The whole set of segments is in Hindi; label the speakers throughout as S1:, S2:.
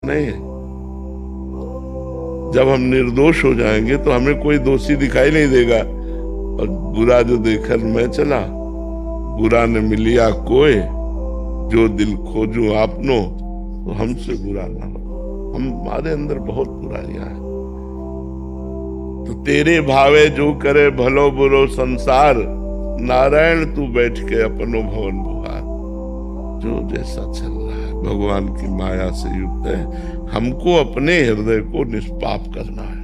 S1: नहीं है। जब हम निर्दोष हो जाएंगे तो हमें कोई दोषी दिखाई नहीं देगा। और बुरा जो देखकर मैं चला, बुरा न मिलिया कोई, जो दिल खोजू आपनो, तो हमसे बुरा ना हो। हमारे अंदर बहुत बुराइयां हैं। तो तेरे भावे जो करे भलो बुरो संसार, नारायण तू बैठ के अपनो भवन बुहार। जो जैसा चल रहा है भगवान की माया से युक्त है। हमको अपने हृदय को निष्पाप करना है,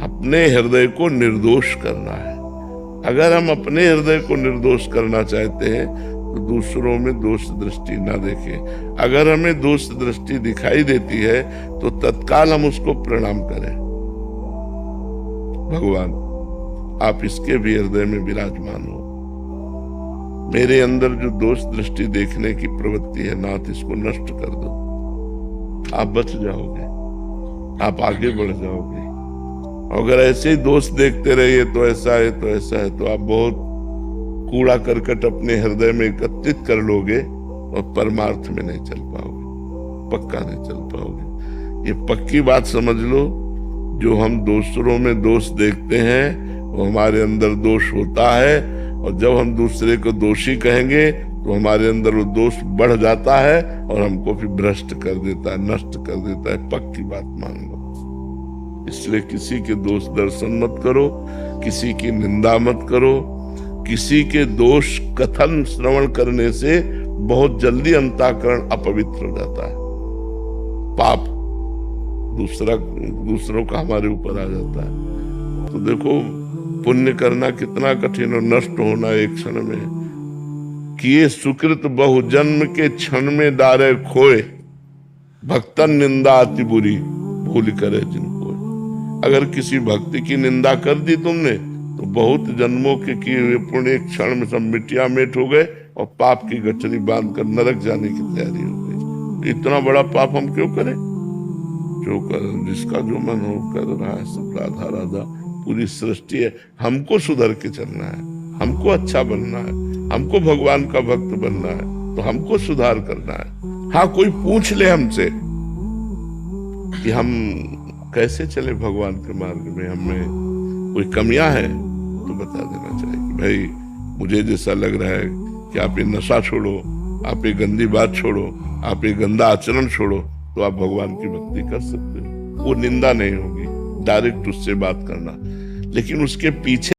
S1: अपने हृदय को निर्दोष करना है। अगर हम अपने हृदय को निर्दोष करना चाहते हैं तो दूसरों में दोष दृष्टि ना देखें। अगर हमें दोष दृष्टि दिखाई देती है तो तत्काल हम उसको प्रणाम करें। भगवान आप इसके भी हृदय में विराजमान हो। मेरे अंदर जो दोष दृष्टि देखने की प्रवृत्ति है नाथ, इसको नष्ट कर दो। आप बच जाओगे, आप आगे बढ़ जाओगे। अगर ऐसे ही दोष देखते रहिए तो ऐसा है तो ऐसा है, तो आप बहुत कूड़ा करकट अपने हृदय में एकत्रित कर लोगे और परमार्थ में नहीं चल पाओगे, पक्का नहीं चल पाओगे। ये पक्की बात समझ लो। जो हम दूसरों में दोष देखते हैं वो हमारे अंदर दोष होता है, और जब हम दूसरे को दोषी कहेंगे तो हमारे अंदर वो दोष बढ़ जाता है और हमको फिर भ्रष्ट कर देता है, नष्ट कर देता है। पक्की बात मान लो। इसलिए किसी के दोष दर्शन मत करो, किसी की निंदा मत करो। किसी के दोष कथन श्रवण करने से बहुत जल्दी अंतःकरण अपवित्र हो जाता है। पाप दूसरों का हमारे ऊपर आ जाता है। तो देखो पुण्य करना कितना कठिन और नष्ट होना एक क्षण में। किए सुकृत बहु जन्म के क्षण में डारे खोए, भक्तन निंदा अति बुरी भूल करे जिनको। अगर किसी भक्ति की निंदा कर दी तुमने तो बहुत जन्मों के किए हुए पुण्य एक क्षण में सब मिट्टिया मेट हो गए और पाप की गठरी बांध कर नरक जाने की तैयारी हो गई। इतना बड़ा पाप हम क्यों करें? जो कर जिसका जो मन हो कर रहा है, सब राधा राधा पूरी सृष्टि है। हमको सुधर के चलना है, हमको अच्छा बनना है, हमको भगवान का भक्त बनना है, तो हमको सुधार करना है। हाँ, कोई पूछ ले हमसे कि हम कैसे चले भगवान के मार्ग में, हमें कोई कमियां हैं, तो बता देना चाहिए कि भाई मुझे जैसा लग रहा है कि आप ये नशा छोड़ो, आप ये गंदी बात छोड़ो, आप ये गंदा आचरण छोड़ो, तो आप भगवान की भक्ति कर सकते हो। वो निंदा नहीं होगी, डायरेक्ट उससे बात करना। लेकिन उसके पीछे